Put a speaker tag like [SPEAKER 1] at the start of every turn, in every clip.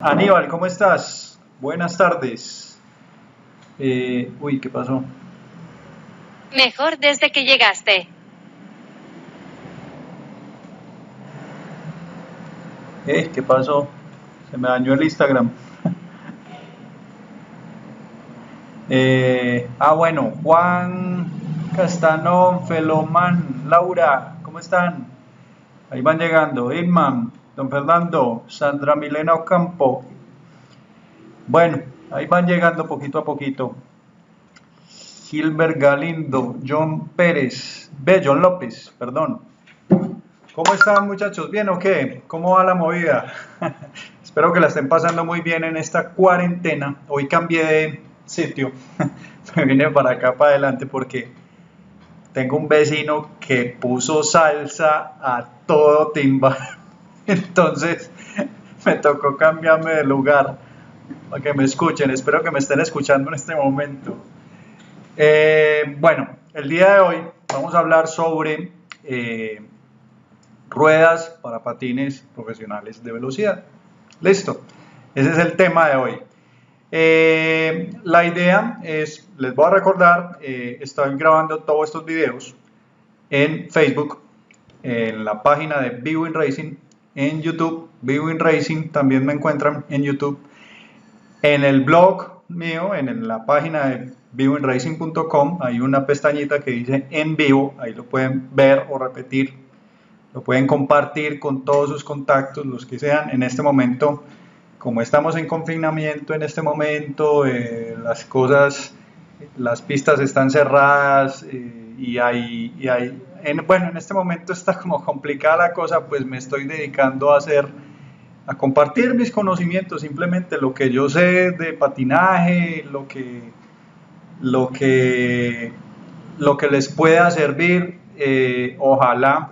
[SPEAKER 1] Aníbal, ¿cómo estás? Buenas tardes. Uy, ¿qué pasó?
[SPEAKER 2] Mejor desde que llegaste.
[SPEAKER 1] ¿Qué pasó? Se me dañó el Instagram. Bueno, Juan Castano, Feloman, Laura, ¿cómo están? Ahí van llegando. Irman, don Fernando, Sandra Milena Ocampo. Bueno, ahí van llegando poquito a poquito. Gilbert Galindo, John Pérez, John López, perdón. ¿Cómo están, muchachos? ¿Bien o qué? ¿Cómo va la movida? Espero que la estén pasando muy bien en esta cuarentena. Hoy cambié de sitio. Me vine para acá, para adelante, porque tengo un vecino que puso salsa a todo timba. Entonces me tocó cambiarme de lugar para que me escuchen. Espero que me estén escuchando en este momento. Bueno, el día de hoy vamos a hablar sobre ruedas para patines profesionales de velocidad. Listo, ese es el tema de hoy. La idea es, les voy a recordar, estoy grabando todos estos videos en Facebook, en la página de Bwin Racing, en YouTube, Bwin Racing, también me encuentran en YouTube, en el blog mío, en la página de bwinracing.com, hay una pestañita que dice en vivo, ahí lo pueden ver o repetir, lo pueden compartir con todos sus contactos, los que sean. En este momento, como estamos en confinamiento en este momento, las pistas están cerradas bueno, en este momento está como complicada la cosa, pues me estoy dedicando a compartir mis conocimientos, simplemente lo que yo sé de patinaje, lo que les pueda servir. Ojalá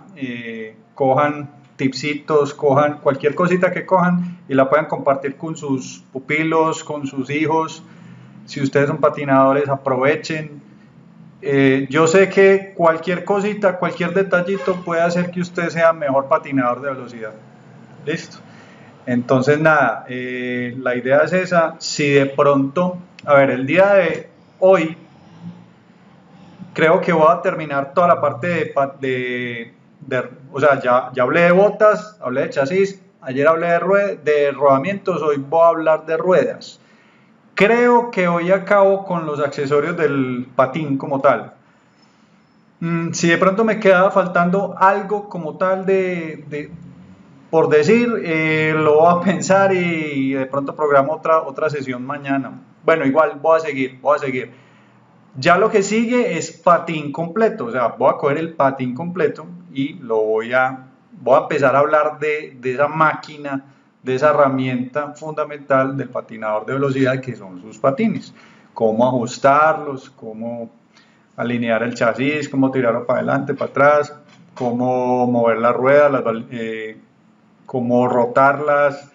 [SPEAKER 1] cojan tipsitos, cojan cualquier cosita que cojan y la puedan compartir con sus pupilos, con sus hijos. Si ustedes son patinadores, aprovechen. Yo sé que cualquier cosita, cualquier detallito puede hacer que usted sea mejor patinador de velocidad. Listo. Entonces, nada, la idea es esa. Si de pronto, a ver, el día de hoy, creo que voy a terminar toda la parte o sea, ya hablé de botas, hablé de chasis, ayer hablé de rodamientos, hoy voy a hablar de ruedas. Creo que hoy acabo con los accesorios del patín como tal. Si de pronto me quedaba faltando algo como tal por decir, lo voy a pensar y de pronto programo otra sesión mañana. Bueno, igual voy a seguir. Ya lo que sigue es patín completo, o sea, voy a coger el patín completo y voy a empezar a hablar de esa máquina, de esa herramienta fundamental del patinador de velocidad que son sus patines. Cómo ajustarlos, cómo alinear el chasis, cómo tirarlo para adelante, para atrás, cómo mover las ruedas, cómo rotarlas.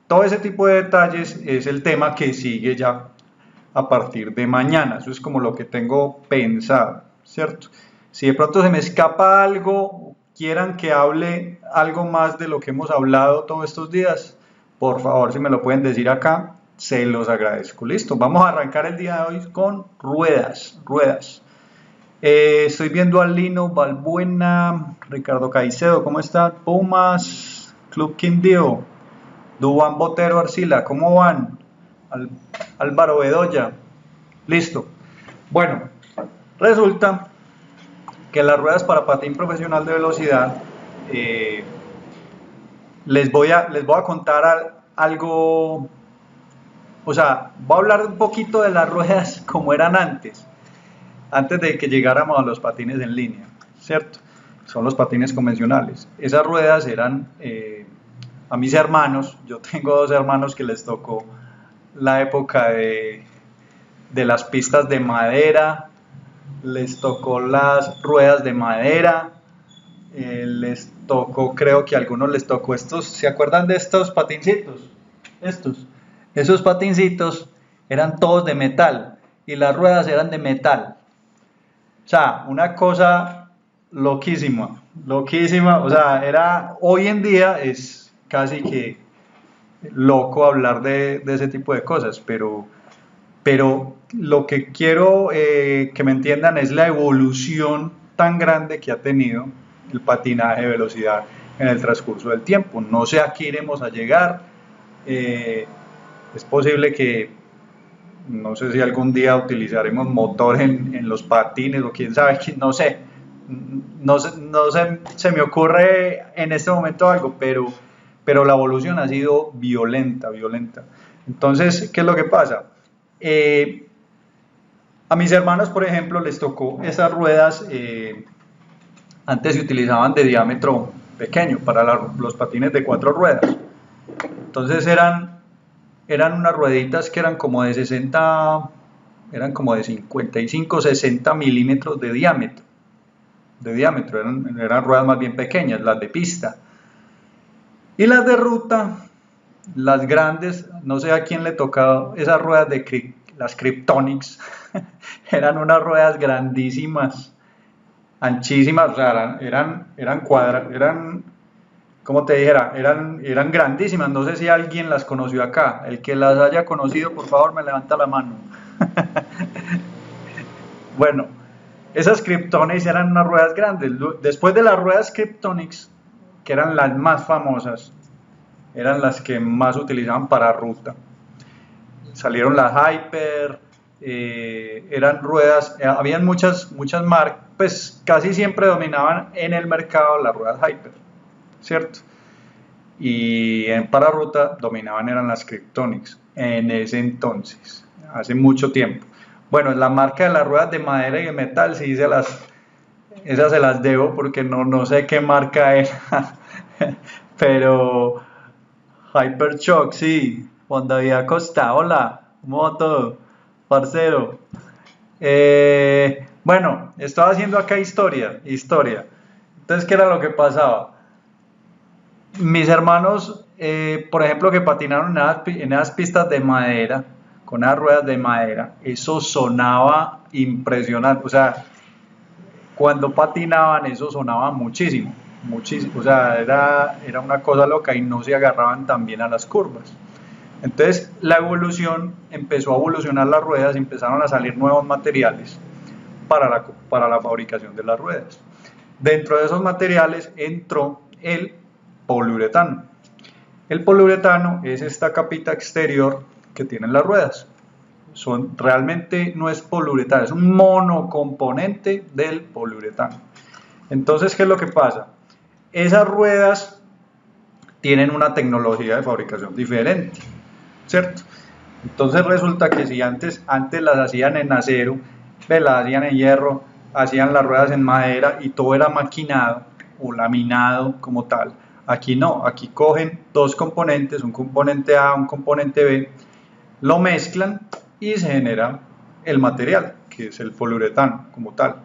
[SPEAKER 1] Todo ese tipo de detalles es el tema que sigue ya a partir de mañana. Eso es como lo que tengo pensado, ¿cierto? Si de pronto se me escapa algo, quieran que hable algo más de lo que hemos hablado todos estos días, por favor, si me lo pueden decir acá, se los agradezco. Listo, vamos a arrancar el día de hoy con ruedas. Estoy viendo a Lino Balbuena, Ricardo Caicedo, ¿cómo están? Pumas, Club Quindío, Dubán Botero Arcila, ¿cómo van? Álvaro Bedoya, listo. Bueno, resulta que las ruedas para patín profesional de velocidad, eh, les voy a contar algo, o sea, voy a hablar un poquito de las ruedas como eran antes de que llegáramos a los patines en línea, ¿cierto? Son los patines convencionales. Esas ruedas eran, a mis hermanos, yo tengo dos hermanos que les tocó la época de las pistas de madera, les tocó las ruedas de madera, les tocó, creo que a algunos les tocó estos, ¿se acuerdan de estos patincitos? Esos patincitos eran todos de metal y las ruedas eran de metal. O sea, una cosa loquísima, loquísima. O sea, hoy en día es casi que loco hablar de ese tipo de cosas, pero lo que quiero que me entiendan es la evolución tan grande que ha tenido el patinaje de velocidad en el transcurso del tiempo. No sé a qué iremos a llegar. Es posible que, no sé si algún día utilizaremos motor en los patines o quién sabe, no sé. No sé, se me ocurre en este momento algo, pero la evolución ha sido violenta, violenta. Entonces, ¿qué es lo que pasa? A mis hermanos, por ejemplo, les tocó esas ruedas, antes se utilizaban de diámetro pequeño para los patines de 4 ruedas. Entonces eran unas rueditas que eran como de 60, eran como de 55, 60 milímetros de diámetro. Eran ruedas más bien pequeñas, las de pista. Y las de ruta, las grandes, no sé a quién le tocaba esas ruedas de las Kryptonics, eran unas ruedas grandísimas, anchísimas, o sea, eran, como te dijera, eran grandísimas. No sé si alguien las conoció acá. El que las haya conocido, por favor, me levanta la mano. Bueno, esas Kryptonics eran unas ruedas grandes. Después de las ruedas Kryptonics, que eran las más famosas, eran las que más utilizaban para ruta. Salieron las Hyper, eran ruedas, habían muchas marcas, pues casi siempre dominaban en el mercado las ruedas Hyper, ¿cierto? Y para ruta dominaban eran las Kryptonics en ese entonces, hace mucho tiempo. Bueno, la marca de las ruedas de madera y de metal, sí, esas se las debo porque no sé qué marca era, pero Hyper Shock, sí, Juan David Acosta, hola, ¿cómo va todo? Parcero. Bueno, estaba haciendo acá historia. Entonces, ¿qué era lo que pasaba? Mis hermanos, por ejemplo, que patinaron en esas pistas de madera, con esas ruedas de madera, eso sonaba impresionante. O sea, cuando patinaban, eso sonaba muchísimo, muchísimo. O sea, era una cosa loca y no se agarraban tan bien a las curvas. Entonces, la evolución empezó a evolucionar las ruedas, empezaron a salir nuevos materiales para la fabricación de las ruedas. Dentro de esos materiales entró el poliuretano. El poliuretano es esta capita exterior que tienen las ruedas. Realmente no es poliuretano, es un monocomponente del poliuretano. Entonces, ¿qué es lo que pasa? Esas ruedas tienen una tecnología de fabricación diferente, ¿cierto? Entonces resulta que si antes las hacían en acero, las hacían en hierro, hacían las ruedas en madera y todo era maquinado o laminado como tal. Aquí no, aquí cogen dos componentes, un componente A, un componente B, lo mezclan y se genera el material, que es el poliuretano como tal.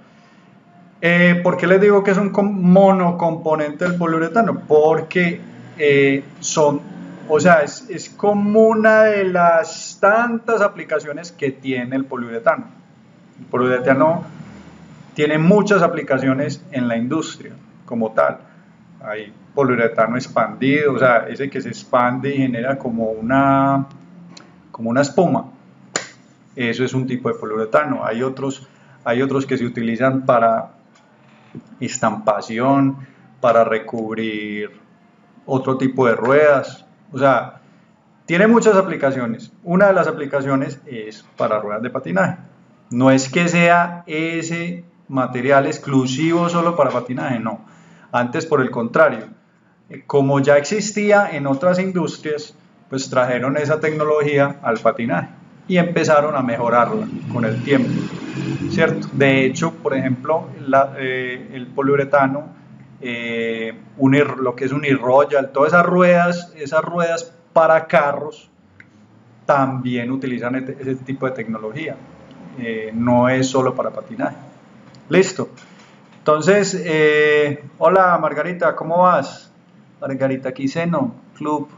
[SPEAKER 1] ¿Por qué les digo que es un monocomponente del poliuretano? Porque es como una de las tantas aplicaciones que tiene el poliuretano. El poliuretano tiene muchas aplicaciones en la industria como tal. Hay poliuretano expandido, o sea, ese que se expande y genera como una espuma. Eso es un tipo de poliuretano. Hay otros que se utilizan para estampación, para recubrir otro tipo de ruedas. O sea, tiene muchas aplicaciones. Una de las aplicaciones es para ruedas de patinaje. No es que sea ese material exclusivo solo para patinaje, no. Antes, por el contrario, como ya existía en otras industrias, pues trajeron esa tecnología al patinaje y empezaron a mejorarla con el tiempo, ¿cierto? De hecho, por ejemplo, el poliuretano, lo que es Uniroyal, todas esas ruedas para carros también utilizan ese tipo de tecnología. No es solo para patinaje. Listo. Entonces, hola Margarita, ¿cómo vas? Margarita Quiseno, Club.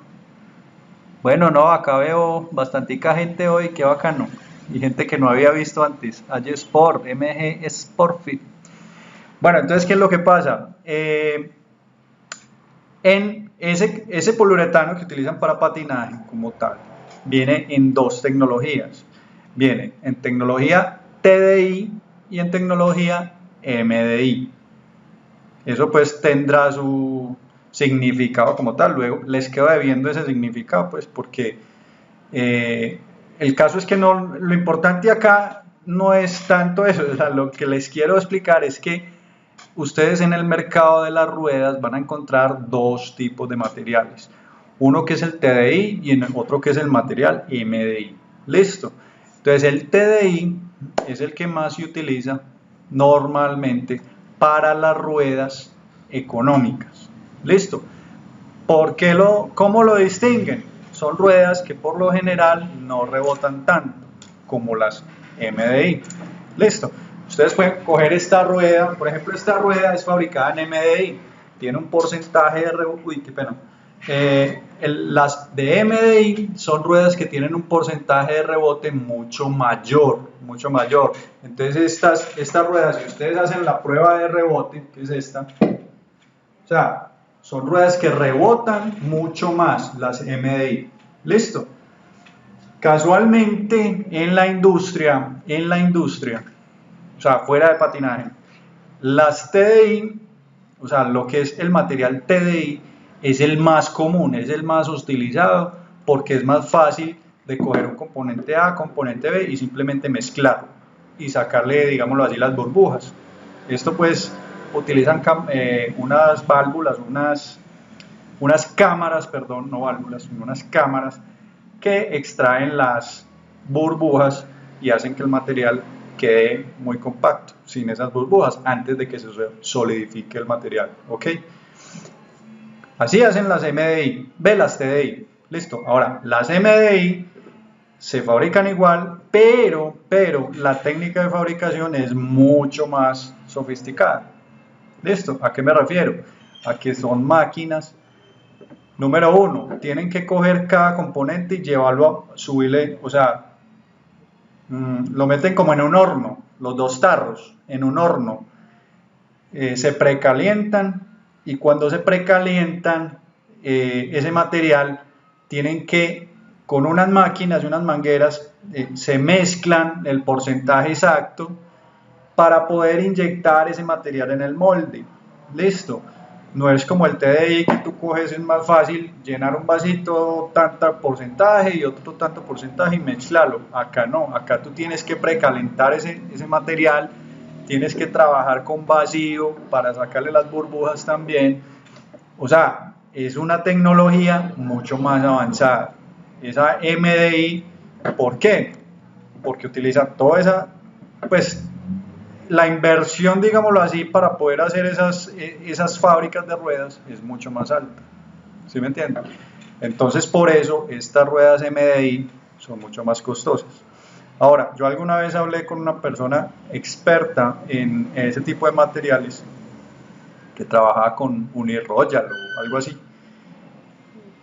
[SPEAKER 1] Bueno, no, acá veo bastantica gente hoy, qué bacano. Y gente que no había visto antes. AG Sport, MG Sportfit. Bueno, entonces, ¿qué es lo que pasa? En ese poliuretano que utilizan para patinaje como tal, viene en dos tecnologías. Viene en tecnología TDI y en tecnología MDI. Eso pues tendrá su significado como tal. Luego les quedo debiendo ese significado, pues porque el caso es que no, lo importante acá no es tanto eso. O sea, lo que les quiero explicar es que ustedes en el mercado de las ruedas van a encontrar dos tipos de materiales. Uno que es el TDI y otro que es el material MDI. Listo. Entonces el TDI es el que más se utiliza normalmente para las ruedas económicas. Listo. ¿Cómo lo distinguen? Son ruedas que por lo general no rebotan tanto como las MDI. Listo. Ustedes pueden coger esta rueda, por ejemplo, esta rueda es fabricada en MDI, tiene un porcentaje de rebote, uy, qué pena. Las de MDI son ruedas que tienen un porcentaje de rebote mucho mayor. Entonces estas ruedas, si ustedes hacen la prueba de rebote, que es esta, o sea, son ruedas que rebotan mucho más, las MDI. Listo. Casualmente en la industria, o sea, fuera de patinaje, las TDI, o sea, lo que es el material TDI, es el más común, es el más utilizado, porque es más fácil de coger un componente A, componente B y simplemente mezclarlo y sacarle, digámoslo así, las burbujas. Esto pues utilizan unas válvulas, unas cámaras, perdón, no válvulas, sino unas cámaras que extraen las burbujas y hacen que el material quede muy compacto, sin esas burbujas, antes de que se solidifique el material, ¿ok? Así hacen las MDI, las TDI, listo. Ahora, las MDI se fabrican igual, pero la técnica de fabricación es mucho más sofisticada. ¿Listo? ¿A qué me refiero? A que son máquinas. Número uno, tienen que coger cada componente y llevarlo a subirle, o sea, lo meten como en un horno, los dos tarros, en un horno. Se precalientan y cuando se precalientan ese material, tienen que, con unas máquinas y unas mangueras, se mezclan el porcentaje exacto para poder inyectar ese material en el molde. Listo. No es como el TDI que tú coges, es más fácil llenar un vasito tanto porcentaje y otro tanto porcentaje y mezclarlo. Acá no, acá tú tienes que precalentar ese material, tienes que trabajar con vacío para sacarle las burbujas también. O sea, es una tecnología mucho más avanzada. Esa MDI, ¿por qué? Porque utiliza toda esa, pues, la inversión, digámoslo así, para poder hacer esas fábricas de ruedas es mucho más alta. ¿Sí me entienden? Entonces, por eso, estas ruedas MDI son mucho más costosas. Ahora, yo alguna vez hablé con una persona experta en ese tipo de materiales que trabajaba con Uniroyal o algo así,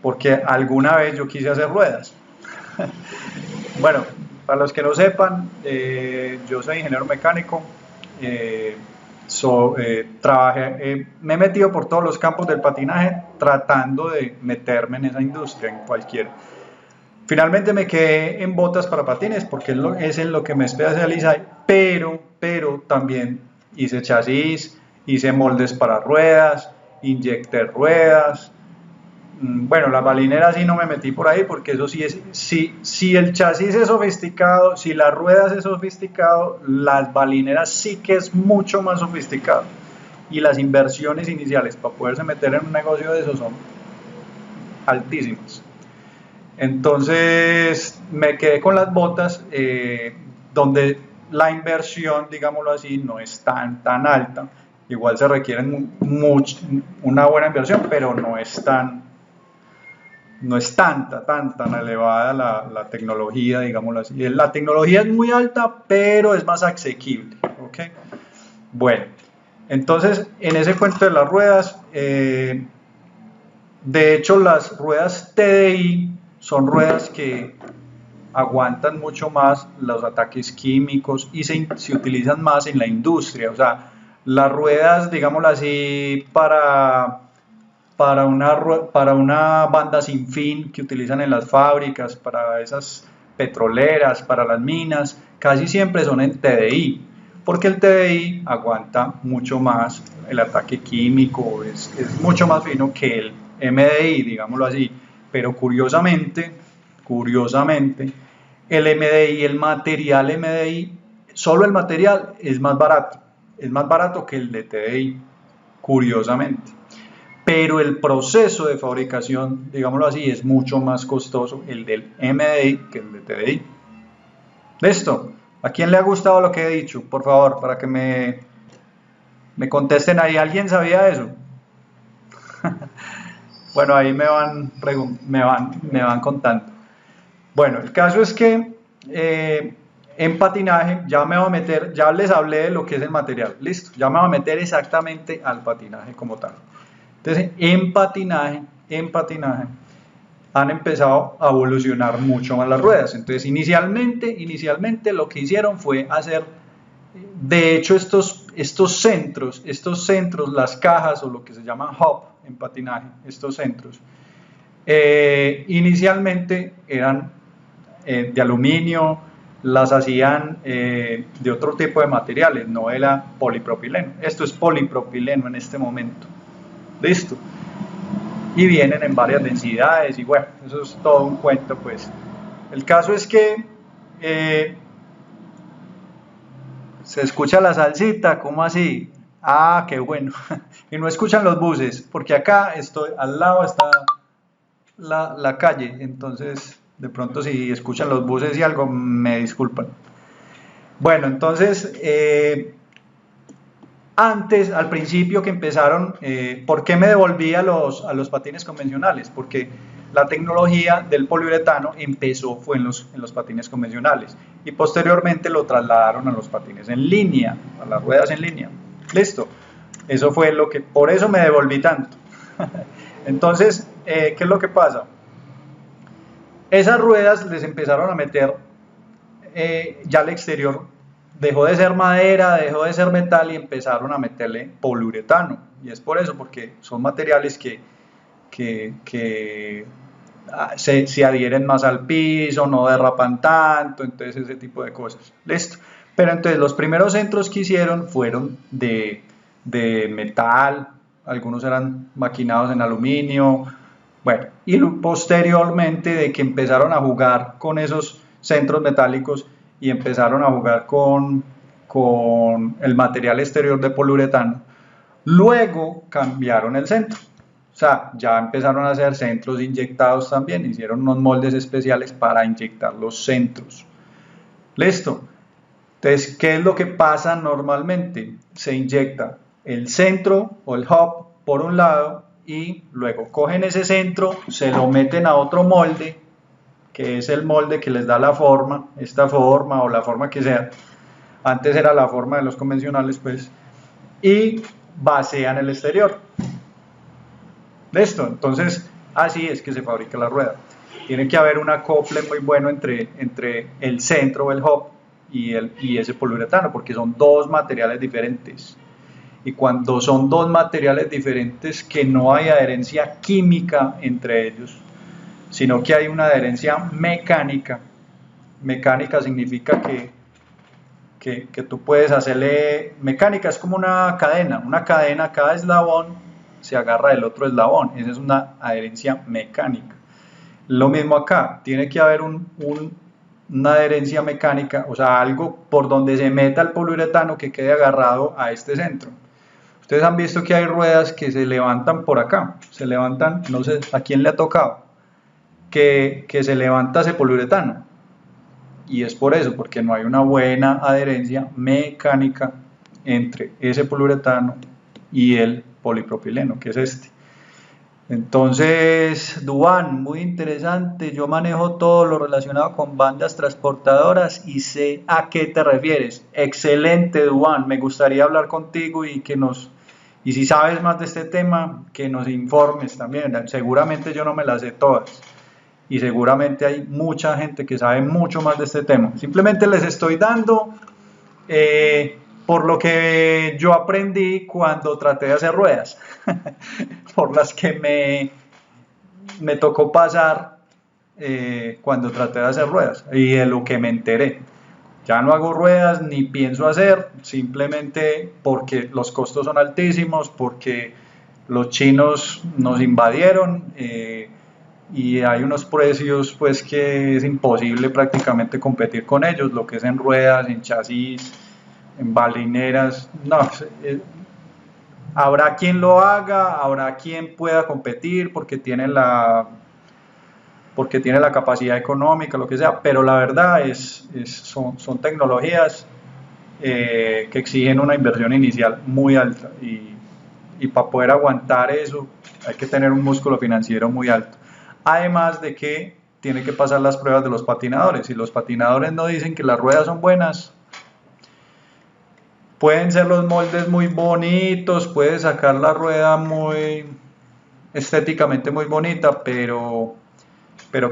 [SPEAKER 1] porque alguna vez yo quise hacer ruedas. Bueno, para los que no sepan, yo soy ingeniero mecánico. Me he metido por todos los campos del patinaje tratando de meterme en esa industria, en cualquiera. Finalmente me quedé en botas para patines porque es en lo que me especialicé, pero también hice chasis, hice moldes para ruedas, inyecté ruedas. Bueno, las balineras sí no me metí por ahí porque eso sí es, si el chasis es sofisticado, si las ruedas es sofisticado, las balineras sí que es mucho más sofisticado y las inversiones iniciales para poderse meter en un negocio de eso son altísimas. Entonces me quedé con las botas donde la inversión, digámoslo así, no es tan alta. Igual se requiere una buena inversión, pero no es tan elevada la tecnología, digámoslo así. La tecnología es muy alta, pero es más asequible, ¿ok? Bueno, entonces, en ese cuento de las ruedas, de hecho, las ruedas TDI son ruedas que aguantan mucho más los ataques químicos y se utilizan más en la industria. O sea, las ruedas, digámoslo así, para para una banda sin fin que utilizan en las fábricas, para esas petroleras, para las minas, casi siempre son en TDI, porque el TDI aguanta mucho más el ataque químico, es mucho más fino que el MDI, digámoslo así, pero curiosamente, el MDI, el material MDI, solo el material es más barato que el de TDI, curiosamente. Pero el proceso de fabricación, digámoslo así, es mucho más costoso el del MDI que el de TDI. ¿Listo? ¿A quién le ha gustado lo que he dicho? Por favor, para que me contesten ahí. ¿Alguien sabía eso? Bueno, ahí me van contando. Bueno, el caso es que en patinaje ya me voy a meter, ya les hablé de lo que es el material, listo, ya me voy a meter exactamente al patinaje como tal. Entonces, en patinaje han empezado a evolucionar mucho más las ruedas. Entonces, inicialmente lo que hicieron fue hacer, de hecho, estos centros, las cajas o lo que se llaman hub en patinaje, estos centros, inicialmente eran de aluminio, las hacían de otro tipo de materiales, no era polipropileno. Esto es polipropileno en este momento. Listo. Y vienen en varias densidades y bueno, eso es todo un cuento pues. El caso es que se escucha la salsita, ¿cómo así? Ah, qué bueno. Y no escuchan los buses, porque acá estoy, al lado está la calle, entonces de pronto si escuchan los buses y algo, me disculpan. Bueno, entonces, antes, al principio que empezaron, ¿por qué me devolví a los patines convencionales? Porque la tecnología del poliuretano fue en los patines convencionales y posteriormente lo trasladaron a los patines en línea, a las ruedas en línea. Listo, eso fue por eso me devolví tanto. Entonces, ¿qué es lo que pasa? Esas ruedas les empezaron a meter ya al exterior, dejó de ser madera, dejó de ser metal y empezaron a meterle poliuretano. Y es por eso, porque son materiales que se adhieren más al piso, no derrapan tanto, entonces ese tipo de cosas. Listo. Pero entonces los primeros centros que hicieron fueron de metal, algunos eran maquinados en aluminio, bueno, y posteriormente de que empezaron a jugar con esos centros metálicos y empezaron a jugar con el material exterior de poliuretano, luego cambiaron el centro. O sea, ya empezaron a hacer centros inyectados también, hicieron unos moldes especiales para inyectar los centros. Listo. Entonces, ¿qué es lo que pasa normalmente? Se inyecta el centro o el hub por un lado y luego cogen ese centro, se lo meten a otro molde, que es el molde que les da la forma, esta forma o la forma que sea. Antes era la forma de los convencionales, pues, y vacían el exterior. Listo, entonces así es que se fabrica la rueda. Tiene que haber un acople muy bueno entre el centro o el hub y ese poliuretano, porque son dos materiales diferentes. Y cuando son dos materiales diferentes que no hay adherencia química entre ellos, sino que hay una adherencia mecánica. Mecánica significa que tú puedes hacerle, mecánica es como una cadena, cada eslabón se agarra del otro eslabón, esa es una adherencia mecánica. Lo mismo acá, tiene que haber una adherencia mecánica, o sea, algo por donde se meta el poliuretano que quede agarrado a este centro. Ustedes han visto que hay ruedas que se levantan por acá, se levantan, no sé a quién le ha tocado, que se levanta ese poliuretano. Y es por eso, porque no hay una buena adherencia mecánica entre ese poliuretano y el polipropileno, que es este. Entonces, Duan, muy interesante. Yo manejo todo lo relacionado con bandas transportadoras y sé a qué te refieres. Excelente, Duan. Me gustaría hablar contigo y si sabes más de este tema, que nos informes también. Seguramente yo no me las sé todas. Y seguramente hay mucha gente que sabe mucho más de este tema. Simplemente les estoy dando por lo que yo aprendí cuando traté de hacer ruedas. por las que me tocó pasar cuando traté de hacer ruedas y de lo que me enteré. Ya no hago ruedas ni pienso hacer, simplemente porque los costos son altísimos, porque los chinos nos invadieron y hay unos precios pues que es imposible prácticamente competir con ellos, lo que es en ruedas, en chasis, en balineras, no, habrá quien lo haga, habrá quien pueda competir porque tiene la capacidad económica, lo que sea, pero la verdad son tecnologías que exigen una inversión inicial muy alta y para poder aguantar eso hay que tener un músculo financiero muy alto. Además de que tiene que pasar las pruebas de los patinadores. Si los patinadores no dicen que las ruedas son buenas, pueden ser los moldes muy bonitos, puede sacar la rueda muy estéticamente muy bonita, pero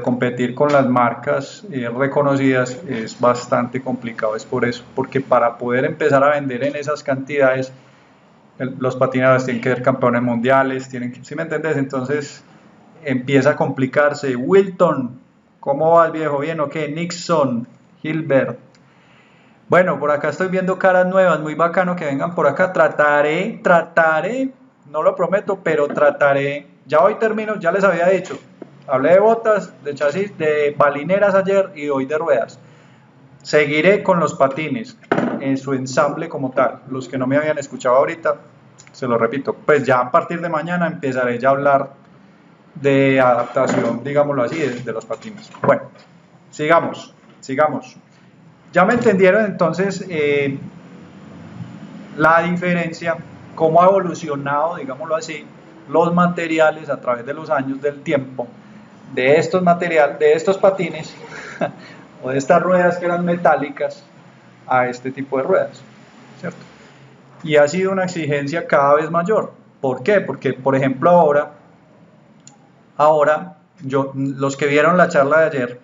[SPEAKER 1] competir con las marcas reconocidas es bastante complicado. Es por eso, porque para poder empezar a vender en esas cantidades, los patinadores tienen que ser campeones mundiales, tienen que, ¿sí me entendés? Entonces empieza a complicarse. Wilton, ¿cómo va el viejo? ¿Bien o qué? Nixon, Gilbert. Bueno, por acá estoy viendo caras nuevas, muy bacano que vengan por acá. Trataré, no lo prometo, pero trataré. Ya hoy termino, ya les había dicho. Hablé de botas, de chasis, de balineras ayer y hoy de ruedas. Seguiré con los patines en su ensamble como tal. Los que no me habían escuchado ahorita, se lo repito, pues ya a partir de mañana empezaré ya a hablar de adaptación, digámoslo así, de los patines. Bueno, sigamos. Ya me entendieron entonces la diferencia, cómo ha evolucionado, digámoslo así, los materiales a través de los años del tiempo de estos materiales, de estos patines o de estas ruedas que eran metálicas a este tipo de ruedas, ¿cierto? Y ha sido una exigencia cada vez mayor. ¿Por qué? Porque, por ejemplo, ahora los que vieron la charla de ayer,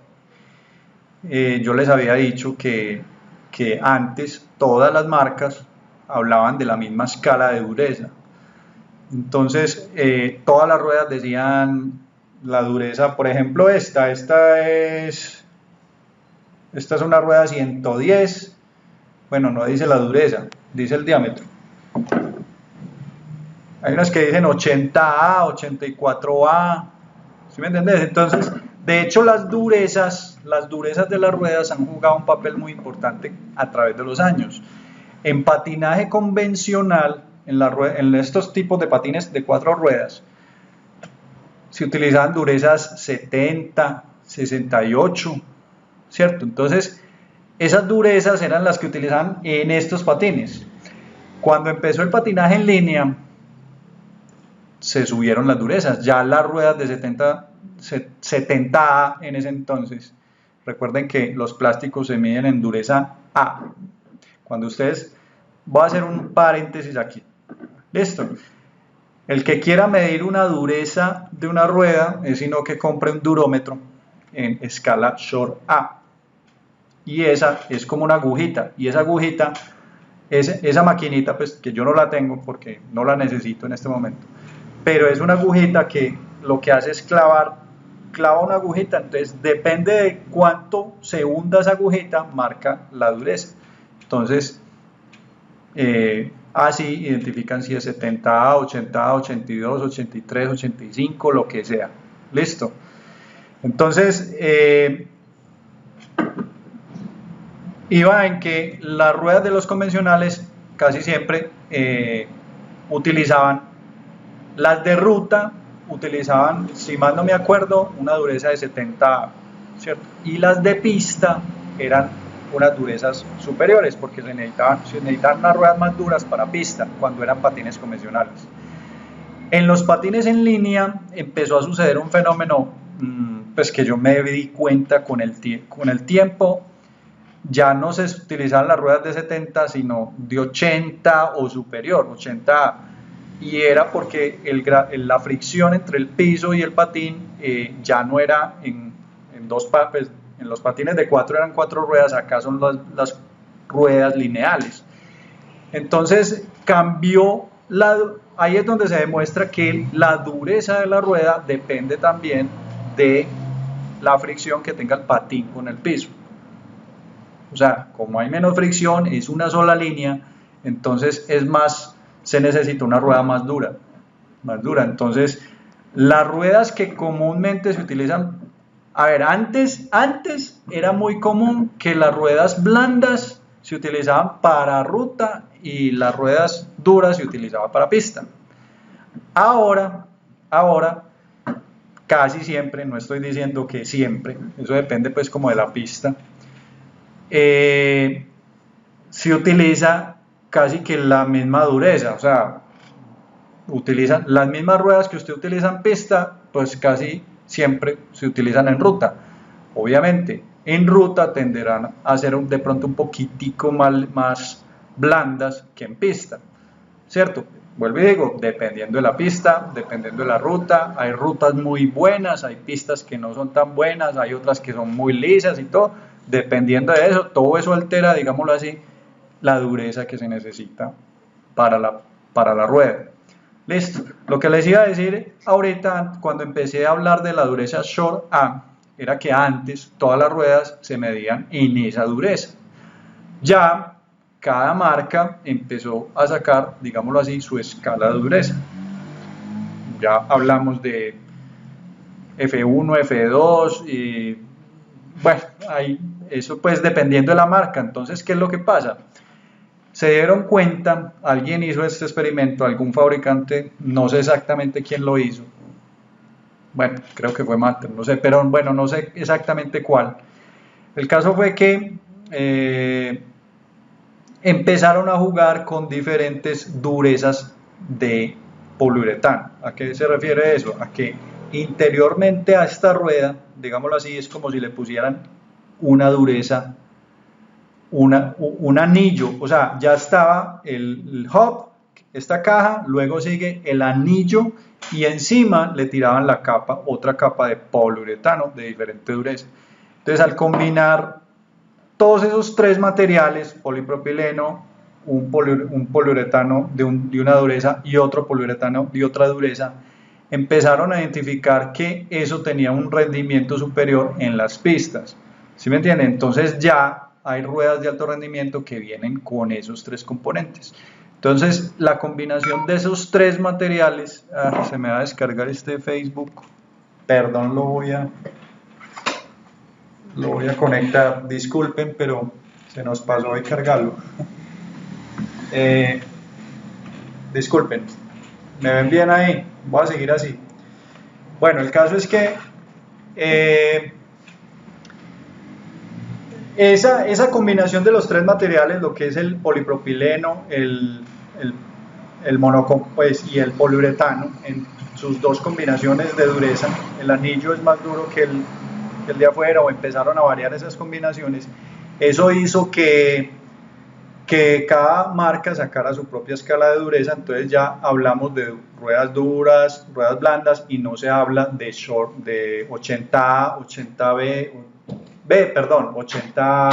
[SPEAKER 1] yo les había dicho que antes todas las marcas hablaban de la misma escala de dureza. Entonces, todas las ruedas decían la dureza, por ejemplo, esta es una rueda 110, bueno, no dice la dureza, dice el diámetro. Hay unas que dicen 80A, 84A, ¿sí me entendés? Entonces, de hecho, las durezas de las ruedas han jugado un papel muy importante a través de los años. En patinaje convencional, en estos tipos de patines de 4 ruedas, se utilizaban durezas 70, 68, ¿cierto? Entonces, esas durezas eran las que utilizaban en estos patines. Cuando empezó el patinaje en línea, se subieron las durezas. Ya las ruedas de 70A en ese entonces, recuerden que los plásticos se miden en dureza A. Cuando ustedes, voy a hacer un paréntesis aquí. Listo. El que quiera medir una dureza de una rueda es sino que compre un durómetro en escala Short A. Y esa es como una agujita. Y esa agujita, esa maquinita, pues que yo no la tengo porque no la necesito en este momento. Pero es una agujita que lo que hace es clava una agujita. Entonces depende de cuánto se hunda esa agujita, marca la dureza. Entonces, así identifican si es 70A, 80A, 82, 83, 85, lo que sea. Listo. Entonces, iba en que las ruedas de los convencionales casi siempre utilizaban, las de ruta utilizaban, si mal no me acuerdo, una dureza de 70A, ¿cierto? Y las de pista eran unas durezas superiores porque se necesitaban unas ruedas más duras para pista cuando eran patines convencionales. En los patines en línea empezó a suceder un fenómeno pues que yo me di cuenta con el tiempo. Ya no se utilizaban las ruedas de 70 sino de 80 o superior, 80A, y era porque la fricción entre el piso y el patín ya no era en dos partes. En los patines de 4 eran 4 ruedas, acá son las ruedas lineales. Entonces cambió ahí es donde se demuestra que la dureza de la rueda depende también de la fricción que tenga el patín con el piso. O sea, como hay menos fricción, es una sola línea, entonces se necesita una rueda más dura. Entonces, las ruedas que comúnmente se utilizan, a ver, antes era muy común que las ruedas blandas se utilizaban para ruta y las ruedas duras se utilizaban para pista. Ahora, casi siempre, no estoy diciendo que siempre, eso depende pues como de la pista, se utiliza casi que la misma dureza, o sea, utilizan las mismas ruedas que usted utiliza en pista, pues casi siempre se utilizan en ruta. Obviamente, en ruta tenderán a ser de pronto un poquitico más blandas que en pista, ¿cierto? Vuelvo y digo, dependiendo de la pista, dependiendo de la ruta, hay rutas muy buenas, hay pistas que no son tan buenas, hay otras que son muy lisas y todo, dependiendo de eso, todo eso altera, digámoslo así, la dureza que se necesita para la rueda. Listo, lo que les iba a decir ahorita cuando empecé a hablar de la dureza Short A, era que antes todas las ruedas se medían en esa dureza. Ya cada marca empezó a sacar, digámoslo así, su escala de dureza. Ya hablamos de F1, F2 y bueno, eso pues dependiendo de la marca. Entonces, ¿qué es lo que pasa? Se dieron cuenta, alguien hizo este experimento, algún fabricante, no sé exactamente quién lo hizo, bueno, creo que fue Matter, no sé, pero bueno, no sé exactamente cuál. El caso fue que empezaron a jugar con diferentes durezas de poliuretano. ¿A qué se refiere eso? A que interiormente a esta rueda, digámoslo así, es como si le pusieran una dureza, un anillo, o sea, ya estaba el hub, esta caja, luego sigue el anillo y encima le tiraban otra capa de poliuretano de diferente dureza. Entonces, al combinar todos esos tres materiales, polipropileno, un poliuretano de una dureza y otro poliuretano de otra dureza, empezaron a identificar que eso tenía un rendimiento superior en las pistas. ¿Sí me entienden? Entonces ya hay ruedas de alto rendimiento que vienen con esos tres componentes. Entonces, la combinación de esos tres materiales, se me va a descargar este Facebook, perdón, lo voy a conectar, disculpen, pero se nos pasó de cargarlo. Disculpen, ¿me ven bien ahí? Voy a seguir así. Bueno, el caso es que esa combinación de los tres materiales, lo que es el polipropileno, el pues, y el poliuretano, en sus dos combinaciones de dureza, el anillo es más duro que el de afuera, o empezaron a variar esas combinaciones, eso hizo que cada marca sacara su propia escala de dureza. Entonces ya hablamos de ruedas duras, ruedas blandas, y no se habla de 80A, 80B, 80A,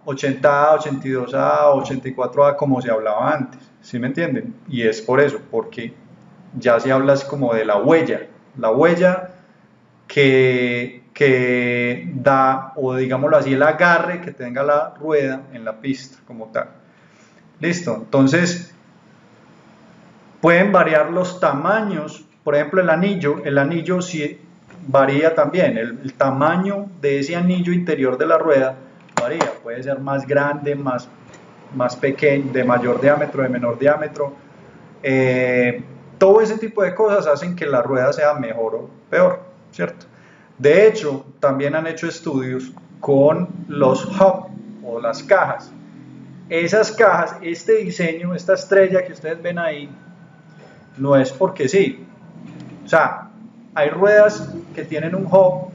[SPEAKER 1] 82A, 84A, como se hablaba antes, ¿sí me entienden? Y es por eso, porque ya se habla como de la huella que da, o digámoslo así, el agarre que tenga la rueda en la pista como tal. Listo, entonces pueden variar los tamaños. Por ejemplo, el anillo sí varía también, el tamaño de ese anillo interior de la rueda varía, puede ser más grande, más pequeño, de mayor diámetro, de menor diámetro. Todo ese tipo de cosas hacen que la rueda sea mejor o peor, ¿cierto? De hecho, también han hecho estudios con los hub o las cajas. Esas cajas, este diseño, esta estrella que ustedes ven ahí, no es porque sí. O sea, hay ruedas que tienen un hub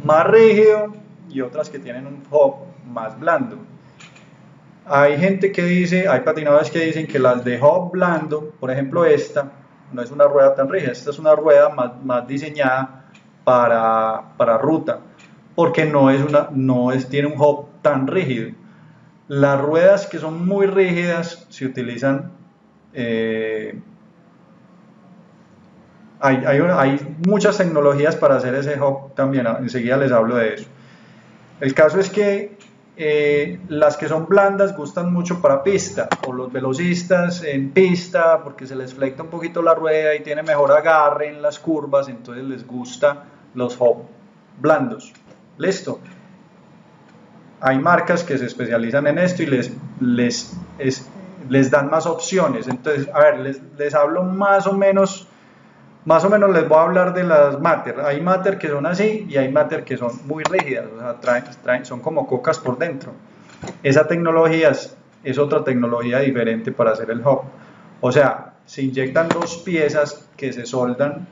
[SPEAKER 1] más rígido y otras que tienen un hub más blando. Hay gente que dice, hay patinadores que dicen que las de hub blando, por ejemplo esta, no es una rueda tan rígida, esta es una rueda más diseñada para ruta, porque tiene un hub tan rígido. Las ruedas que son muy rígidas se utilizan Eh, hay muchas tecnologías para hacer ese hub también, enseguida les hablo de eso. El caso es que las que son blandas gustan mucho para pista, o los velocistas en pista, porque se les flecta un poquito la rueda y tiene mejor agarre en las curvas, entonces les gusta los hub blandos. Listo. Hay marcas que se especializan en esto y les dan más opciones. Entonces, a ver, les hablo más o menos les voy a hablar de las Mater. Hay Mater que son así y hay Mater que son muy rígidas, o sea, son como cocas por dentro. Esa tecnología es otra tecnología diferente para hacer el hub. O sea, se inyectan dos piezas que se soldan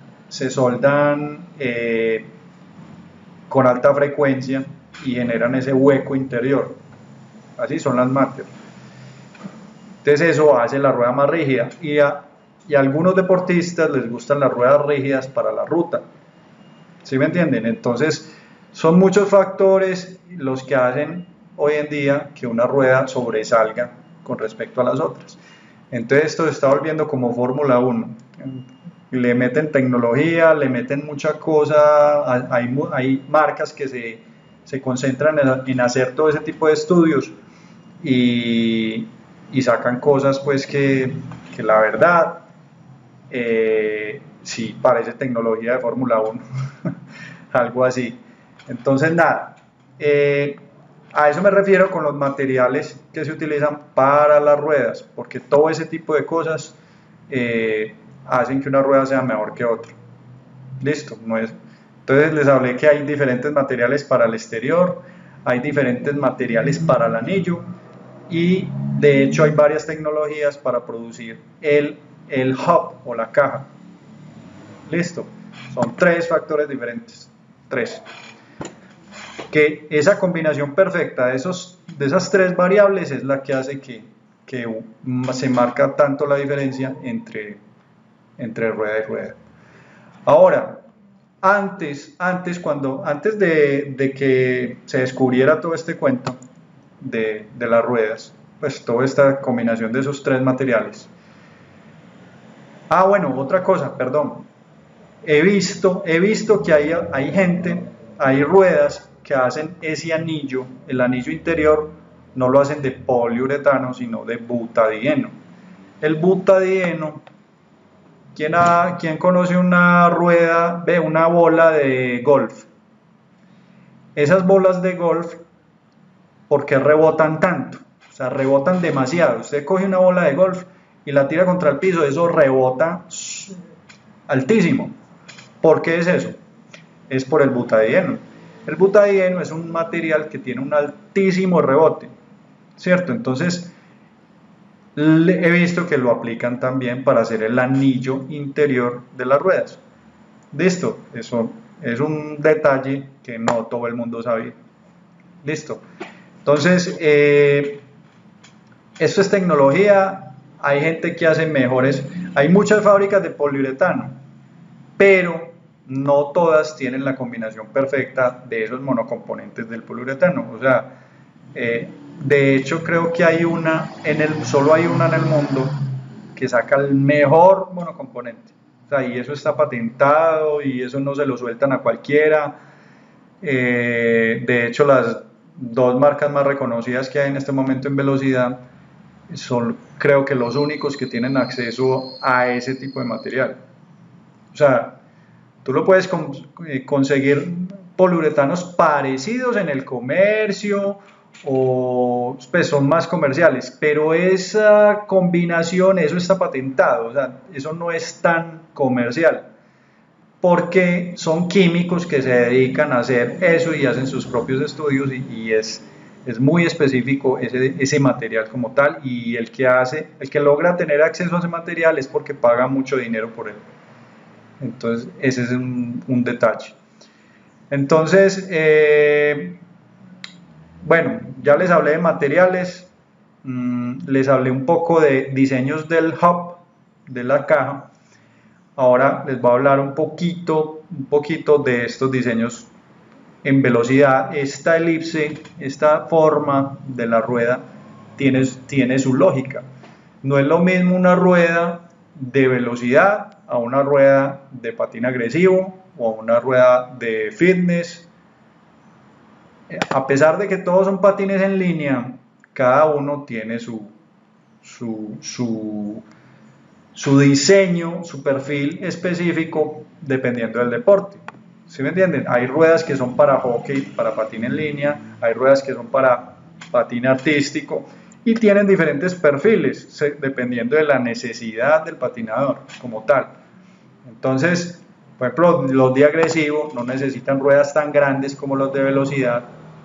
[SPEAKER 1] con alta frecuencia y generan ese hueco interior. Así son las Mater. Entonces eso hace la rueda más rígida y a algunos deportistas les gustan las ruedas rígidas para la ruta. ¿Sí me entienden? Entonces son muchos factores los que hacen hoy en día que una rueda sobresalga con respecto a las otras. Entonces esto se está volviendo como Fórmula 1. Le meten tecnología, le meten mucha cosa, hay marcas que se concentran en hacer todo ese tipo de estudios y sacan cosas pues que la verdad sí parece tecnología de Fórmula 1 algo así. Entonces nada, a eso me refiero con los materiales que se utilizan para las ruedas, porque todo ese tipo de cosas hacen que una rueda sea mejor que otra. Listo, no es. Entonces les hablé que hay diferentes materiales para el exterior, hay diferentes materiales para el anillo y de hecho hay varias tecnologías para producir el hub o la caja. Listo, son tres factores diferentes, tres. Que esa combinación perfecta de esas tres variables es la que hace que se marca tanto la diferencia entre rueda y rueda. Ahora, antes de que se descubriera todo este cuento de las ruedas, pues toda esta combinación de esos tres materiales. Ah, bueno, otra cosa, perdón. He visto que hay ruedas que hacen ese anillo, el anillo interior, no lo hacen de poliuretano, sino de butadieno. El butadieno, ¿quién conoce una rueda, una bola de golf? Esas bolas de golf, ¿por qué rebotan tanto? O sea, rebotan demasiado. Usted coge una bola de golf y la tira contra el piso, eso rebota altísimo. ¿Por qué es eso? Es por el butadieno. El butadieno es un material que tiene un altísimo rebote, ¿cierto? Entonces, he visto que lo aplican también para hacer el anillo interior de las ruedas. Listo, eso es un detalle que no todo el mundo sabía. Listo. Entonces, esto es tecnología, hay gente que hace mejores, hay muchas fábricas de poliuretano, pero no todas tienen la combinación perfecta de esos monocomponentes del poliuretano. O sea, de hecho creo que solo hay una en el mundo que saca el mejor monocomponente. O sea, y eso está patentado y eso no se lo sueltan a cualquiera. De hecho, las dos marcas más reconocidas que hay en este momento en velocidad son, creo que, los únicos que tienen acceso a ese tipo de material. O sea, tú lo puedes conseguir poliuretanos parecidos en el comercio o pues son más comerciales, pero esa combinación, eso está patentado, o sea, eso no es tan comercial, porque son químicos que se dedican a hacer eso y hacen sus propios estudios y es muy específico ese material como tal, y el que logra tener acceso a ese material es porque paga mucho dinero por él. Entonces ese es un detalle. Entonces bueno, ya les hablé de materiales, les hablé un poco de diseños del hub, de la caja. Ahora les voy a hablar un poquito de estos diseños en velocidad. Esta elipse, esta forma de la rueda tiene su lógica. No es lo mismo una rueda de velocidad a una rueda de patín agresivo o a una rueda de fitness. A pesar de que todos son patines en línea, cada uno tiene su diseño, su perfil específico dependiendo del deporte. ¿Sí me entienden? Hay ruedas que son para hockey, para patín en línea, hay ruedas que son para patín artístico y tienen diferentes perfiles dependiendo de la necesidad del patinador como tal. Entonces, por ejemplo, los de agresivo no necesitan ruedas tan grandes como los de velocidad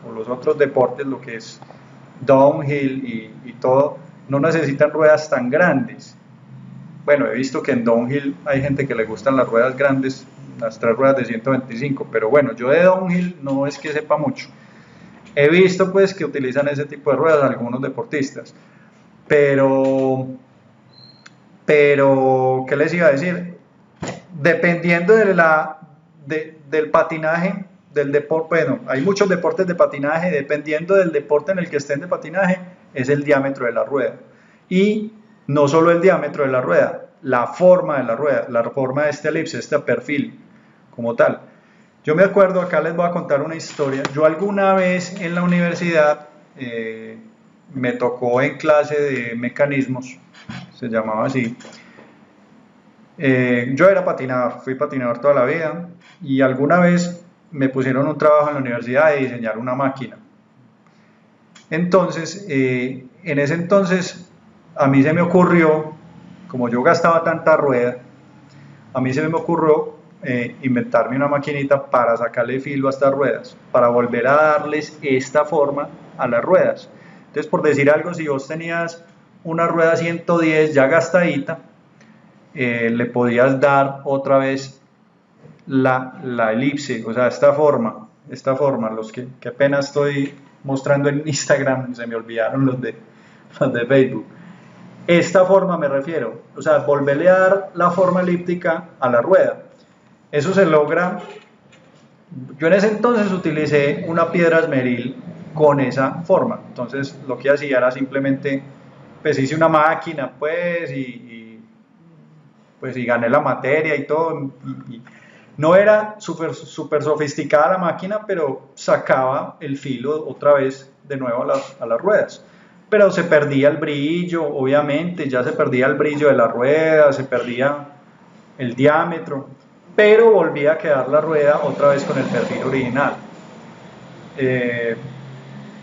[SPEAKER 1] o los otros deportes, lo que es downhill y todo, no necesitan ruedas tan grandes. Bueno, he visto que en downhill hay gente que le gustan las ruedas grandes, las 3 ruedas de 125, pero bueno, yo de downhill no es que sepa mucho. He visto pues que utilizan ese tipo de ruedas algunos deportistas, pero ¿qué les iba a decir? Dependiendo del patinaje, del deporte, bueno, hay muchos deportes de patinaje, dependiendo del deporte en el que estén de patinaje, es el diámetro de la rueda. Y no solo el diámetro de la rueda, la forma de la rueda, la forma de este elipse, este perfil como tal. Yo me acuerdo, acá les voy a contar una historia. Yo alguna vez en la universidad me tocó en clase de mecanismos, se llamaba así. Yo era patinador, fui patinador toda la vida y alguna vez me pusieron un trabajo en la universidad de diseñar una máquina. Entonces, en ese entonces, a mí se me ocurrió, como yo gastaba tanta rueda, a mí se me ocurrió inventarme una maquinita para sacarle filo a estas ruedas, para volver a darles esta forma a las ruedas. Entonces, por decir algo, si vos tenías una rueda 110 ya gastadita, le podías dar otra vez la elipse, o sea, esta forma, los que apenas estoy mostrando en Instagram, se me olvidaron los de Facebook. Esta forma me refiero, o sea, volverle a dar la forma elíptica a la rueda. Eso se logra, yo en ese entonces utilicé una piedra esmeril con esa forma, entonces lo que hacía era simplemente, pues hice una máquina, pues, y gané la materia y todo, y no era súper sofisticada la máquina, pero sacaba el filo otra vez de nuevo a las ruedas. Pero se perdía el brillo, obviamente, ya se perdía el brillo de la rueda, se perdía el diámetro, pero volvía a quedar la rueda otra vez con el perfil original.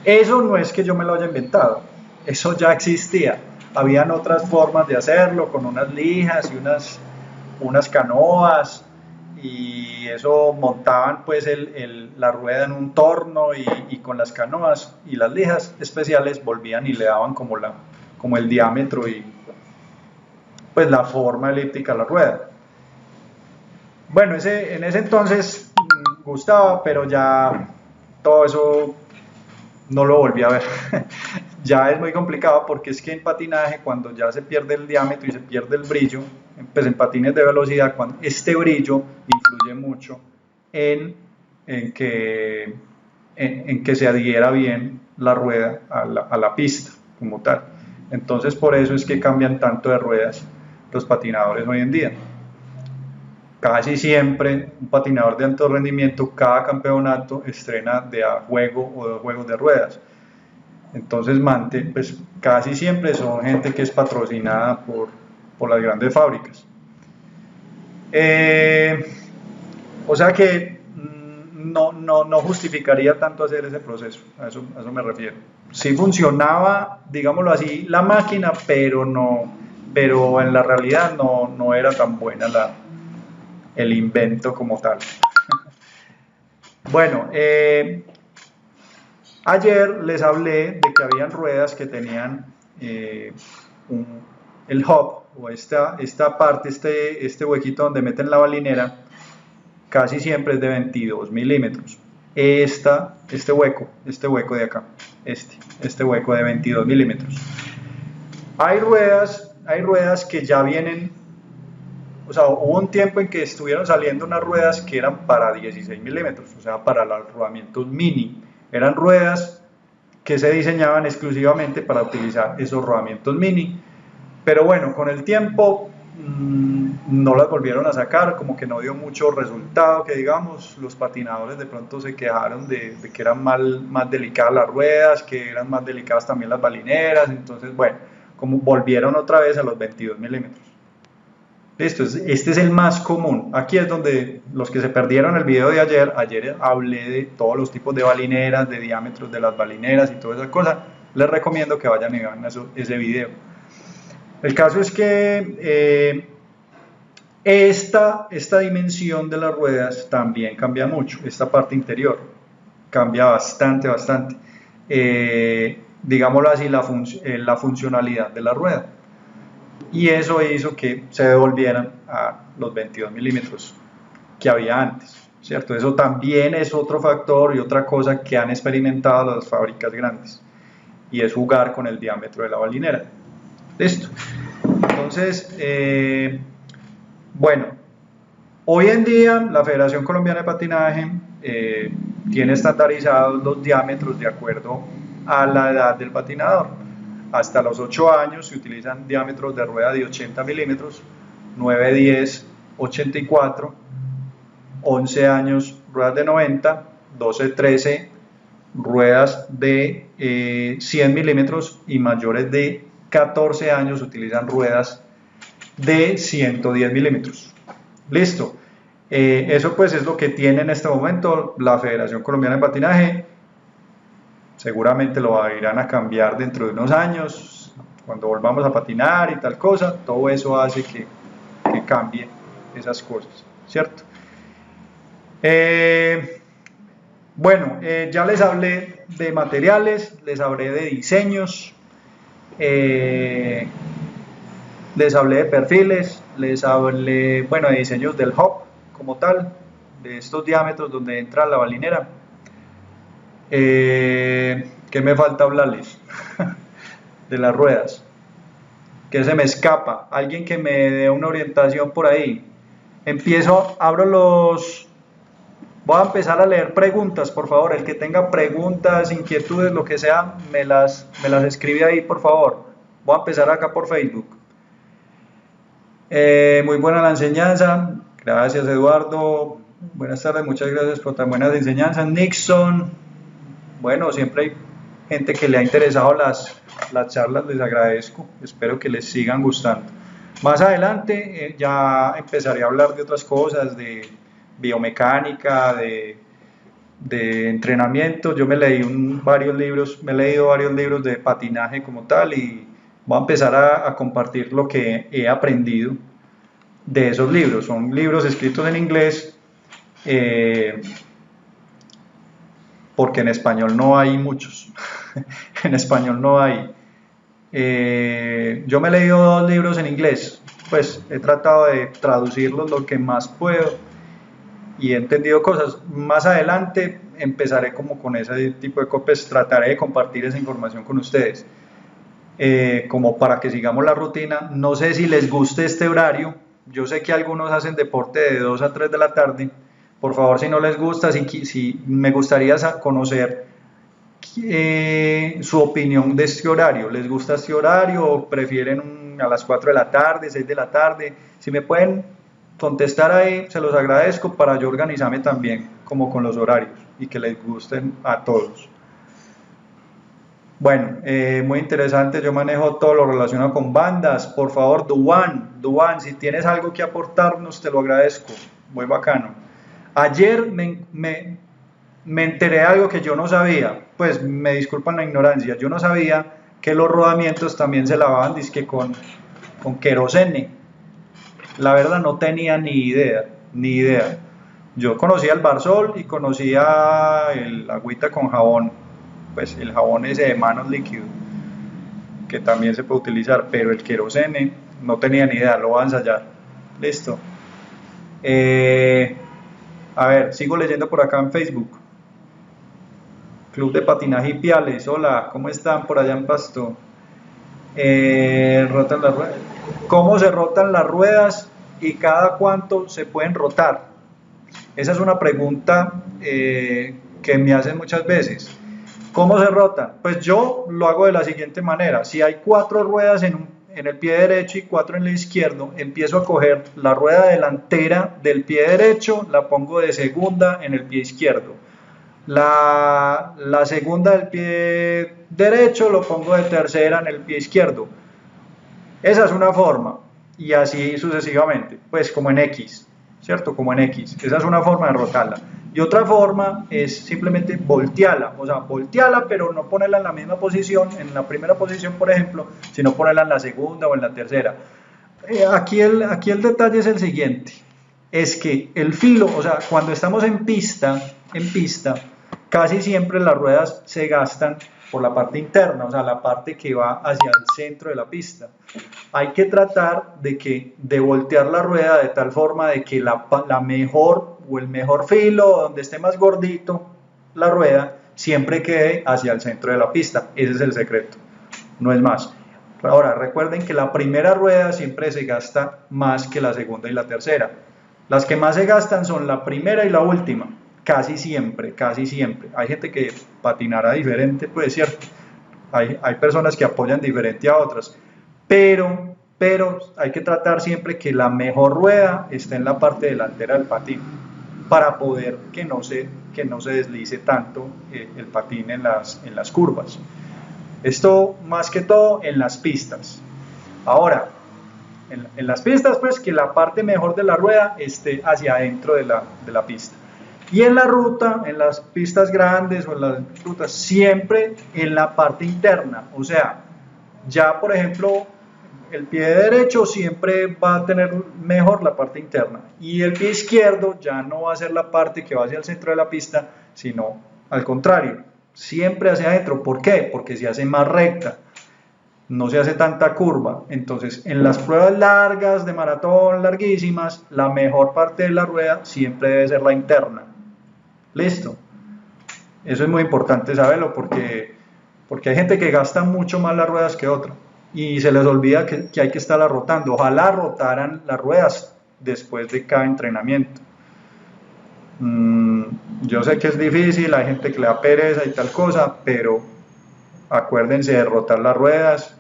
[SPEAKER 1] Eso no es que yo me lo haya inventado, eso ya existía. Habían otras formas de hacerlo, con unas lijas y unas canoas, y eso montaban pues la rueda en un torno y con las canoas y las lijas especiales volvían y le daban como el diámetro y pues la forma elíptica a la rueda. Bueno, en ese entonces gustaba, pero ya todo eso no lo volví a ver. Ya es muy complicado porque es que en patinaje, cuando ya se pierde el diámetro y se pierde el brillo, pues en patines de velocidad, este brillo influye mucho en que se adhiera bien la rueda a la pista como tal. Entonces por eso es que cambian tanto de ruedas los patinadores hoy en día. Casi siempre un patinador de alto rendimiento, cada campeonato estrena de a juego o 2 juegos de ruedas. Entonces pues casi siempre son gente que es patrocinada por las grandes fábricas. O sea que no justificaría tanto hacer ese proceso, a eso me refiero. Sí funcionaba, digámoslo así, la máquina, pero en la realidad no era tan buena el invento como tal. Bueno, ayer les hablé de que habían ruedas que tenían el hub o esta parte, este huequito donde meten la balinera, casi siempre es de 22 milímetros. Este hueco de acá, este hueco de 22 milímetros. Hay ruedas que ya vienen, o sea, hubo un tiempo en que estuvieron saliendo unas ruedas que eran para 16 milímetros, o sea, para los rodamientos mini. Eran ruedas que se diseñaban exclusivamente para utilizar esos rodamientos mini. Pero bueno, con el tiempo no las volvieron a sacar, como que no dio mucho resultado, que digamos, los patinadores de pronto se quejaron de que eran más delicadas las ruedas, que eran más delicadas también las balineras, entonces bueno, como volvieron otra vez a los 22 milímetros. Listo, este es el más común. Aquí es donde los que se perdieron el video de ayer hablé de todos los tipos de balineras, de diámetros de las balineras y todas esas cosas. Les recomiendo que vayan y vean ese video. El caso es que esta dimensión de las ruedas también cambia mucho. Esta parte interior cambia bastante. Digámoslo así, la funcionalidad de la rueda. Y eso hizo que se devolvieran a los 22 milímetros que había antes, ¿cierto? Eso también es otro factor y otra cosa que han experimentado las fábricas grandes, y es jugar con el diámetro de la balinera. Listo. Entonces, bueno, hoy en día la Federación Colombiana de Patinaje tiene estandarizados los diámetros de acuerdo a la edad del patinador. Hasta los 8 años se utilizan diámetros de rueda de 80 milímetros, 9, 10, 84, 11 años ruedas de 90, 12, 13 ruedas de 100 milímetros y mayores de 14 años utilizan ruedas de 110 milímetros. Listo. Eso pues es lo que tiene en este momento la Federación Colombiana de Patinaje. Seguramente lo irán a cambiar dentro de unos años, cuando volvamos a patinar y tal cosa. Todo eso hace que cambie esas cosas, ¿cierto? Bueno, ya les hablé de materiales, les hablé de diseños, les hablé de perfiles, les hablé, bueno, de diseños del hub como tal, de estos diámetros donde entra la balinera. ¿Qué me falta hablarles? De las ruedas. ¿Qué se me escapa? Alguien que me dé una orientación por ahí. Voy a empezar a leer preguntas, por favor. El que tenga preguntas, inquietudes, lo que sea, me las escribe ahí, por favor. Voy a empezar acá por Facebook. Muy buena la enseñanza. Gracias, Eduardo. Buenas tardes, muchas gracias por tan buenas enseñanzas. Nixon. Bueno, siempre hay gente que le ha interesado las charlas, les agradezco, espero que les sigan gustando. Más adelante ya empezaré a hablar de otras cosas, de biomecánica, de entrenamiento. Yo me he leído varios libros de patinaje como tal, y voy a empezar a compartir lo que he aprendido de esos libros. Son libros escritos en inglés, porque en español no hay muchos. En español no hay. Yo me he leído 2 libros en inglés, pues he tratado de traducirlos lo que más puedo y he entendido cosas. Más adelante empezaré como con ese tipo de cosas, trataré de compartir esa información con ustedes, como para que sigamos la rutina. No sé si les guste este horario, yo sé que algunos hacen deporte de 2 a 3 de la tarde. Por favor, si no les gusta, si me gustaría conocer su opinión de este horario. ¿Les gusta este horario o prefieren a las 4 de la tarde, 6 de la tarde? Si me pueden contestar ahí, se los agradezco para yo organizarme también como con los horarios y que les gusten a todos. Bueno, muy interesante. Yo manejo todo lo relacionado con bandas. Por favor, Duan, si tienes algo que aportarnos, te lo agradezco. Muy bacano. Ayer me enteré de algo que yo no sabía, pues me disculpan la ignorancia, yo no sabía que los rodamientos también se lavaban dizque con querosene. La verdad no tenía ni idea. Yo conocía el Barsol y conocía el agüita con jabón, pues el jabón ese de manos líquido, que también se puede utilizar, pero el querosene no tenía ni idea, lo voy a ensayar. Listo. A ver, sigo leyendo por acá en Facebook. Club de Patinaje y Piales, hola, ¿cómo están por allá en Pasto? Rotan las ruedas. ¿Cómo se rotan las ruedas y cada cuánto se pueden rotar? Esa es una pregunta que me hacen muchas veces. ¿Cómo se rotan? Pues yo lo hago de la siguiente manera. Si hay 4 ruedas en en el pie derecho y 4 en el izquierdo, empiezo a coger la rueda delantera del pie derecho, la pongo de segunda en el pie izquierdo. La segunda del pie derecho lo pongo de tercera en el pie izquierdo. Esa es una forma, y así sucesivamente, pues como en X, ¿cierto? Como en X. Esa es una forma de rotarla. Y otra forma es simplemente voltearla, o sea, voltearla, pero no ponerla en la misma posición, en la primera posición, por ejemplo, sino ponerla en la segunda o en la tercera. Aquí el detalle es el siguiente, es que el filo, o sea, cuando estamos en pista, casi siempre las ruedas se gastan por la parte interna, o sea, la parte que va hacia el centro de la pista. Hay que tratar de voltear la rueda de tal forma de que la mejor o el mejor filo, donde esté más gordito la rueda, siempre quede hacia el centro de la pista. Ese es el secreto, no es más. Ahora, recuerden que la primera rueda siempre se gasta más que la segunda y la tercera. Las que más se gastan son la primera y la última. Casi siempre, casi siempre. Hay gente que patinará diferente, pues cierto. Hay personas que apoyan diferente a otras. Pero hay que tratar siempre que la mejor rueda esté en la parte delantera del patín para poder que no se deslice tanto el patín en las curvas. Esto más que todo en las pistas. Ahora, en las pistas, pues que la parte mejor de la rueda esté hacia adentro de la pista. Y en la ruta, en las pistas grandes o en las rutas, siempre en la parte interna. O sea, ya por ejemplo, el pie derecho siempre va a tener mejor la parte interna. Y el pie izquierdo ya no va a ser la parte que va hacia el centro de la pista, sino al contrario, siempre hacia adentro. ¿Por qué? Porque se hace más recta, no se hace tanta curva. Entonces, en las pruebas largas de maratón, larguísimas, la mejor parte de la rueda siempre debe ser la interna. ¿Listo? Eso es muy importante saberlo porque hay gente que gasta mucho más las ruedas que otra y se les olvida que hay que estarla rotando. Ojalá rotaran las ruedas después de cada entrenamiento. Yo sé que es difícil, hay gente que le da pereza y tal cosa, pero acuérdense de rotar las ruedas,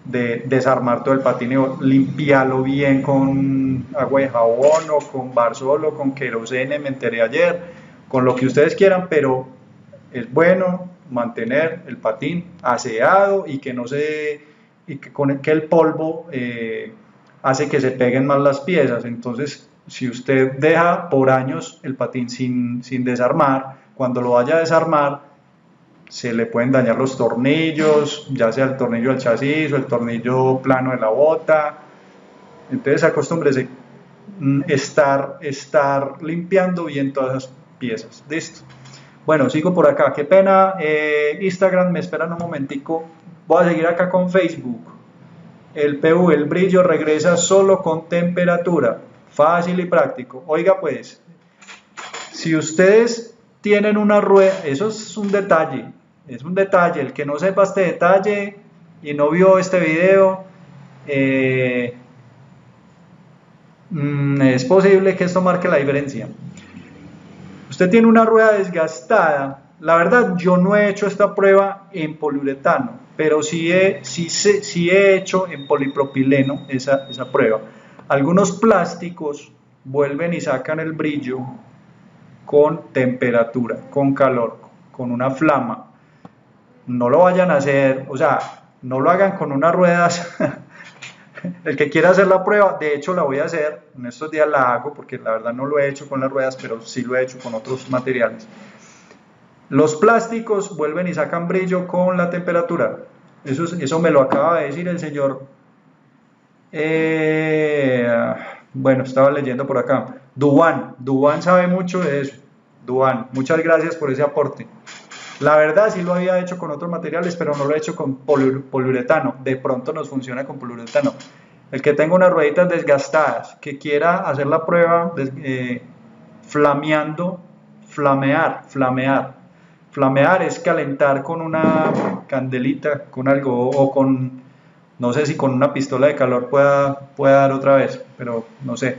[SPEAKER 1] de desarmar todo el patineo, limpiarlo bien con agua de jabón o con barzol o con querosene, me enteré ayer, con lo que ustedes quieran, pero es bueno mantener el patín aseado y que que el polvo hace que se peguen más las piezas. Entonces, si usted deja por años el patín sin desarmar, cuando lo vaya a desarmar, se le pueden dañar los tornillos, ya sea el tornillo del chasis o el tornillo plano de la bota. Entonces, acostúmbrese estar limpiando bien todas esas piezas. Listo. Bueno, sigo por acá. Qué pena, Instagram, me esperan un momentico. Voy a seguir acá con Facebook. El PU, el brillo regresa solo con temperatura. Fácil y práctico. Oiga pues, si ustedes tienen una rueda, eso es un detalle. El que no sepa este detalle y no vio este video, es posible que esto marque la diferencia. Usted tiene una rueda desgastada. La verdad, yo no he hecho esta prueba en poliuretano, pero sí he hecho en polipropileno esa prueba. Algunos plásticos vuelven y sacan el brillo con temperatura, con calor, con una flama. No lo vayan a hacer, o sea, no lo hagan con unas ruedas. El que quiera hacer la prueba, de hecho la voy a hacer, en estos días la hago porque la verdad no lo he hecho con las ruedas, pero sí lo he hecho con otros materiales. Los plásticos vuelven y sacan brillo con la temperatura. Eso me lo acaba de decir el señor. Bueno, estaba leyendo por acá. Duan sabe mucho de eso. Duan, muchas gracias por ese aporte. La verdad sí lo había hecho con otros materiales, pero no lo he hecho con poliuretano. De pronto nos funciona con poliuretano. El que tenga unas rueditas desgastadas, que quiera hacer la prueba flamear. Flamear es calentar con una candelita, con algo, o con, no sé si con una pistola de calor pueda dar otra vez, pero no sé.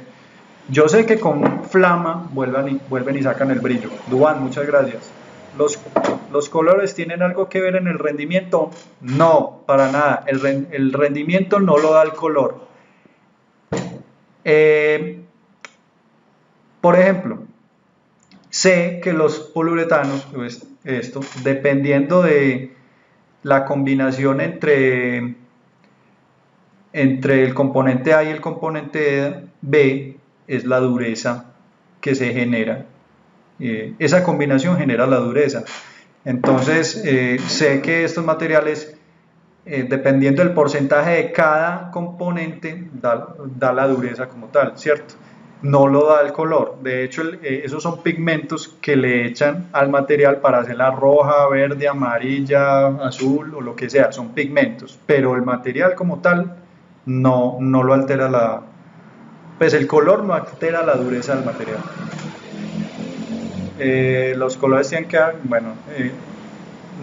[SPEAKER 1] Yo sé que con flama vuelven y sacan el brillo. Duan, muchas gracias. ¿Los, los colores tienen algo que ver en el rendimiento? No, para nada. El rendimiento no lo da el color. Por ejemplo, sé que los poliuretanos, pues esto, dependiendo de la combinación entre el componente A y el componente B, es la dureza que se genera. Esa combinación genera la dureza. Entonces, sé que estos materiales, dependiendo del porcentaje de cada componente, da la dureza como tal, ¿cierto? No lo da el color. De hecho, esos son pigmentos que le echan al material para hacerla roja, verde, amarilla, azul o lo que sea. Son pigmentos, pero el material como tal no lo altera pues el color no altera la dureza del material. Los colores tienen que, bueno,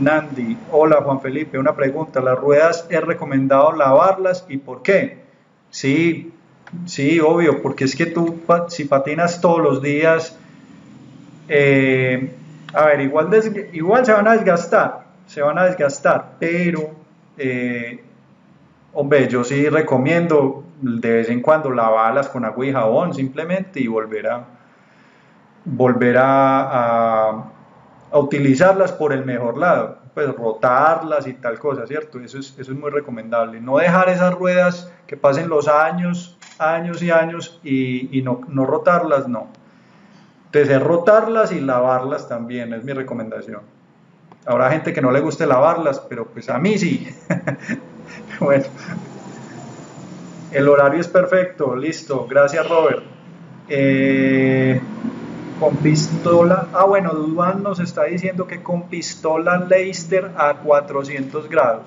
[SPEAKER 1] Nandi, hola Juan Felipe, una pregunta, ¿las ruedas es recomendado lavarlas y por qué? Sí, sí, obvio, porque es que tú si patinas todos los días, a ver, igual se van a desgastar, pero, hombre, yo sí recomiendo de vez en cuando lavarlas con agua y jabón simplemente y volver a utilizarlas por el mejor lado, pues rotarlas y tal cosa, ¿cierto? Eso es muy recomendable. No dejar esas ruedas que pasen los años, años y años y no rotarlas, no. Entonces es rotarlas y lavarlas también, es mi recomendación. Habrá gente que no le guste lavarlas, pero pues a mí sí. Bueno, el horario es perfecto, listo, gracias Robert. Con pistola, bueno, Duan nos está diciendo que con pistola Leicester a 400 grados.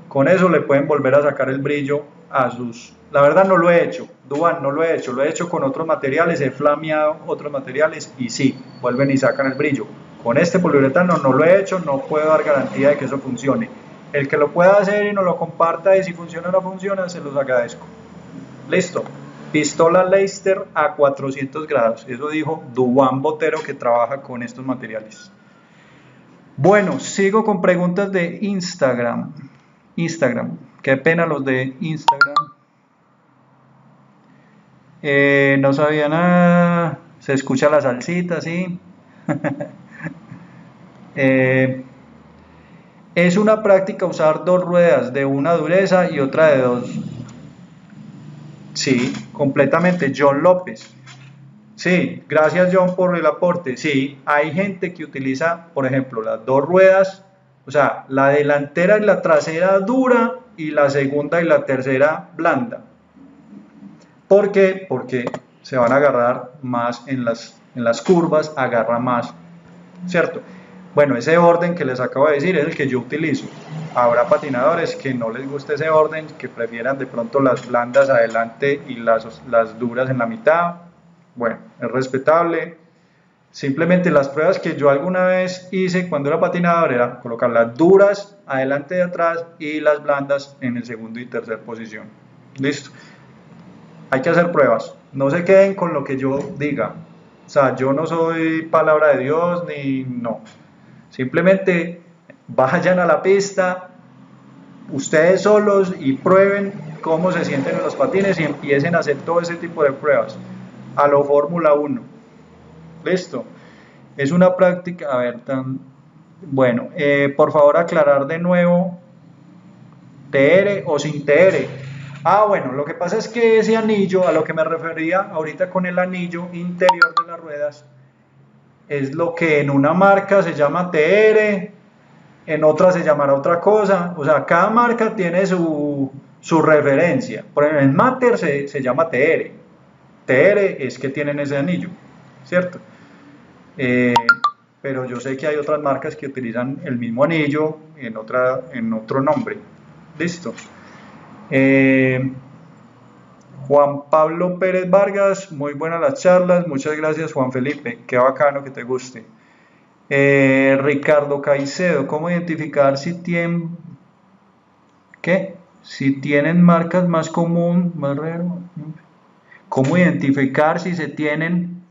[SPEAKER 1] Con eso le pueden volver a sacar el brillo a sus... La verdad no lo he hecho, Duan no lo he hecho con otros materiales, he flameado otros materiales y sí, vuelven y sacan el brillo. Con este poliuretano no lo he hecho, no puedo dar garantía de que eso funcione. El que lo pueda hacer y nos lo comparta y si funciona o no funciona, se los agradezco. Listo. Pistola Leicester a 400 grados. Eso dijo Duan Botero, que trabaja con estos materiales. Bueno, sigo con preguntas de Instagram. Qué pena los de Instagram. No sabía nada. Se escucha la salsita, sí. Es una práctica usar dos ruedas de una dureza y otra de dos. Sí, completamente. John López. Sí, gracias John por el aporte. Sí, hay gente que utiliza, por ejemplo, las dos ruedas, o sea, la delantera y la trasera dura y la segunda y la tercera blanda. ¿Por qué? Porque se van a agarrar más en las curvas, agarra más, ¿cierto? Bueno, ese orden que les acabo de decir es el que yo utilizo. Habrá patinadores que no les guste ese orden, que prefieran de pronto las blandas adelante y las duras en la mitad. Bueno, es respetable. Simplemente las pruebas que yo alguna vez hice cuando era patinador era colocar las duras adelante y atrás y las blandas en el segundo y tercer posición. Listo. Hay que hacer pruebas. No se queden con lo que yo diga. O sea, yo no soy palabra de Dios ni no. Simplemente vayan a la pista ustedes solos y prueben cómo se sienten en los patines y empiecen a hacer todo ese tipo de pruebas a lo Fórmula 1. Listo. Es una práctica, a ver, bueno, por favor aclarar de nuevo, TR o sin TR. Bueno, lo que pasa es que ese anillo, a lo que me refería ahorita con el anillo interior de las ruedas, es lo que en una marca se llama TR, en otra se llamará otra cosa, o sea, cada marca tiene su referencia. Por ejemplo, en Mater se llama TR. TR es que tienen ese anillo, ¿cierto? Pero yo sé que hay otras marcas que utilizan el mismo anillo en otro nombre. Listo. Juan Pablo Pérez Vargas, muy buenas las charlas, muchas gracias Juan Felipe, qué bacano que te guste. Ricardo Caicedo, ¿cómo identificar si tienen marcas más común, más raro? ¿Cómo identificar si se tienen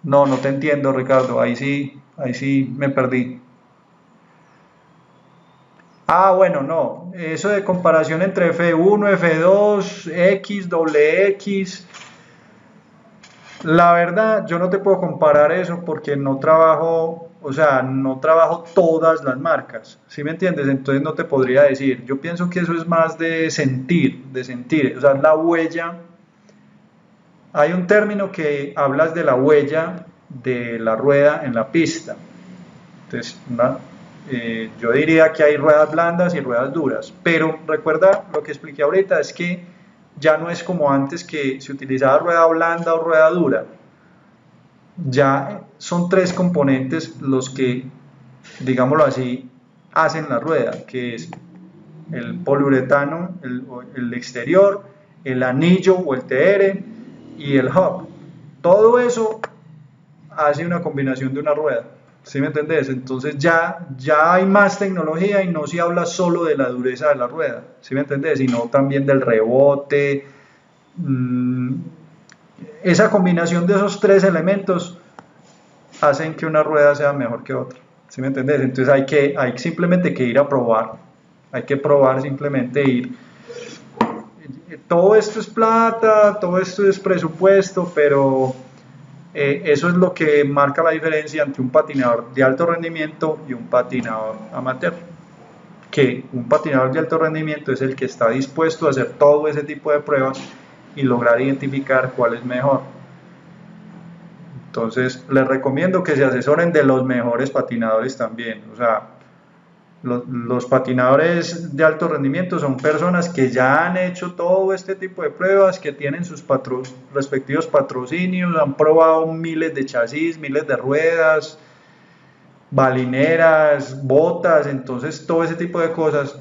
[SPEAKER 1] No, no te entiendo, Ricardo. Ahí sí me perdí. Ah, bueno, no. Eso de comparación entre F1, F2, X, doble X. La verdad, yo no te puedo comparar eso porque no trabajo, o sea, no trabajo todas las marcas, ¿sí me entiendes? Entonces no te podría decir. Yo pienso que eso es más de sentir, o sea, la huella. Hay un término que hablas de la huella de la rueda en la pista. Entonces, yo diría que hay ruedas blandas y ruedas duras, pero recuerda lo que expliqué ahorita, es que ya no es como antes que se utilizaba rueda blanda o rueda dura, ya son tres componentes los que, digámoslo así, hacen la rueda, que es el poliuretano, el exterior, el anillo o el TR y el hub. Todo eso hace una combinación de una rueda. ¿Sí me entendés? Entonces ya hay más tecnología y no se habla solo de la dureza de la rueda, ¿sí me entendés? Sino también del rebote. Mmm, esa combinación de esos tres elementos hacen que una rueda sea mejor que otra, ¿sí me entendés? Entonces hay simplemente que ir a probar, hay que probar simplemente ir. Todo esto es plata, todo esto es presupuesto, pero eso es lo que marca la diferencia entre un patinador de alto rendimiento y un patinador amateur. Que un patinador de alto rendimiento es el que está dispuesto a hacer todo ese tipo de pruebas y lograr identificar cuál es mejor. Entonces, les recomiendo que se asesoren de los mejores patinadores también. O sea, los patinadores de alto rendimiento son personas que ya han hecho todo este tipo de pruebas, que tienen sus respectivos patrocinios, han probado miles de chasis, miles de ruedas, balineras, botas, entonces todo ese tipo de cosas.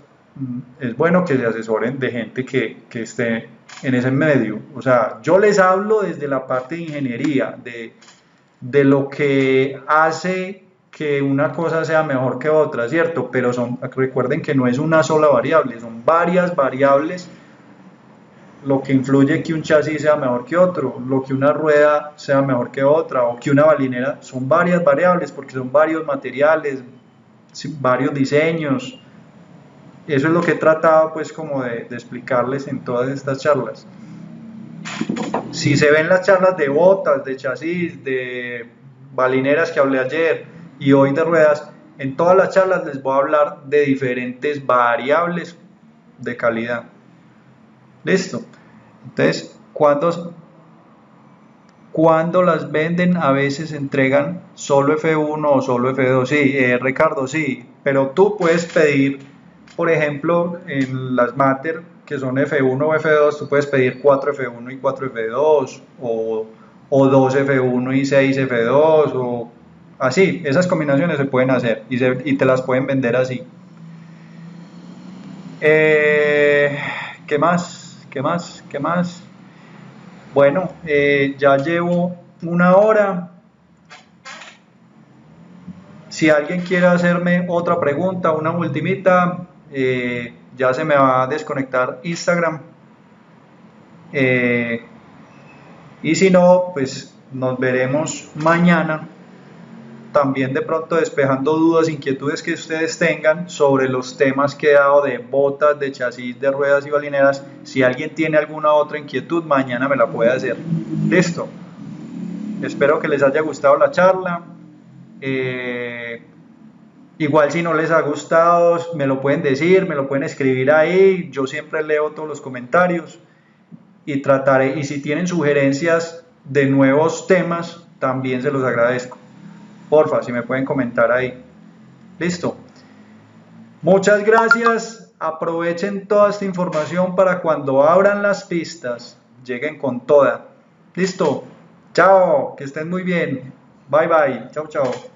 [SPEAKER 1] Es bueno que se asesoren de gente que esté en ese medio. O sea, yo les hablo desde la parte de ingeniería, de lo que hace que una cosa sea mejor que otra, ¿cierto? Pero recuerden que no es una sola variable, son varias variables lo que influye que un chasis sea mejor que otro, lo que una rueda sea mejor que otra, o que una balinera, son varias variables porque son varios materiales, varios diseños. Eso es lo que he tratado pues como de explicarles en todas estas charlas. Si se ven las charlas de botas, de chasis, de balineras que hablé ayer y hoy de ruedas, en todas las charlas les voy a hablar de diferentes variables de calidad. Listo. Entonces, cuando las venden, a veces entregan solo F1 o solo F2. Sí, Ricardo, sí, pero tú puedes pedir, por ejemplo, en las Mater, que son F1 o F2, tú puedes pedir 4 F1 y 4 F2, o 2 F1 y 6 F2, o así, esas combinaciones se pueden hacer y te las pueden vender así. ¿Qué más? ¿Qué más? ¿Qué más? Bueno, ya llevo una hora. Si alguien quiere hacerme otra pregunta, una ultimita, ya se me va a desconectar Instagram. Y si no, pues nos veremos mañana. También de pronto despejando dudas, inquietudes que ustedes tengan sobre los temas que he dado de botas, de chasis, de ruedas y balineras. Si alguien tiene alguna otra inquietud, mañana me la puede hacer. Listo. Espero que les haya gustado la charla. Igual si no les ha gustado, me lo pueden decir, me lo pueden escribir ahí. Yo siempre leo todos los comentarios y trataré. Y si tienen sugerencias de nuevos temas, también se los agradezco. Porfa, si me pueden comentar ahí. Listo. Muchas gracias. Aprovechen toda esta información para cuando abran las pistas, lleguen con toda. Listo. Chao. Que estén muy bien. Bye bye. Chao, chao.